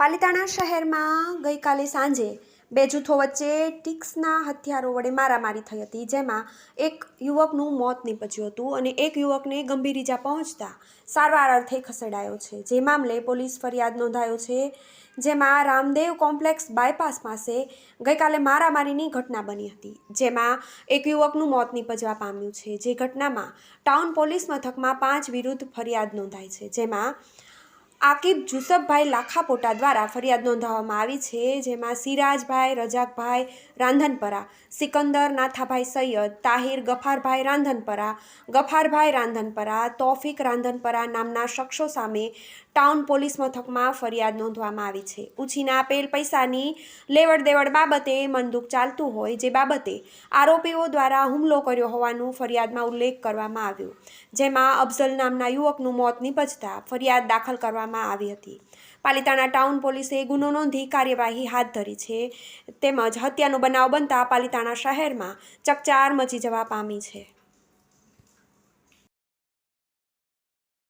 પાલિતાણા શહેરમાં ગઈકાલે સાંજે બે જૂથો વચ્ચે ટીક્સના હથિયારો વડે મારામારી થઈ હતી, જેમાં એક યુવકનું મોત નીપજ્યું હતું અને એક યુવકને ગંભીર ઈજા પહોંચતા સારવાર અર્થે ખસેડાયો છે. જે મામલે પોલીસ ફરિયાદ નોંધાયો છે, જેમાં રામદેવ કોમ્પ્લેક્સ બાયપાસ પાસે ગઈકાલે મારામારીની ઘટના બની હતી, જેમાં એક યુવકનું મોત નીપજવા પામ્યું છે. જે ઘટનામાં ટાઉન પોલીસ મથકમાં 5 વિરુદ્ધ ફરિયાદ નોંધાઈ છે, જેમાં આકિબ જુસફભાઈ લાખાપોટા દ્વારા ફરિયાદ નોંધાવવામાં આવી છે, જેમાં સિરાજભાઈ રજાકભાઈ રાંધનપરા, સિકંદર નાથાભાઈ સૈયદ, તાહિર ગફારભાઈ રાંધનપરા, ગફારભાઈ રાંધનપરા, તોફિક રાંધનપરા નામના શખ્સો સામે ટાઉન પોલીસ મથકમાં ફરિયાદ નોંધવામાં આવી છે. ઉછીના આપેલ પૈસાની લેવડ દેવડ બાબતે મનદુખ ચાલતું હોય, જે બાબતે આરોપીઓ દ્વારા હુમલો કર્યો હોવાનું ફરિયાદમાં ઉલ્લેખ કરવામાં આવ્યો, જેમાં અફઝલ નામના યુવકનું મોત નીપજતા ફરિયાદ દાખલ કરવામાં આવી હતી. પાલિતાણા ટાઉન પોલીસે ગુનો નોંધી કાર્યવાહી હાથ ધરી છે, તેમજ હત્યાનો બનાવ બનતા પાલિતાણા શહેરમાં ચકચાર મચી જવા પામી છે.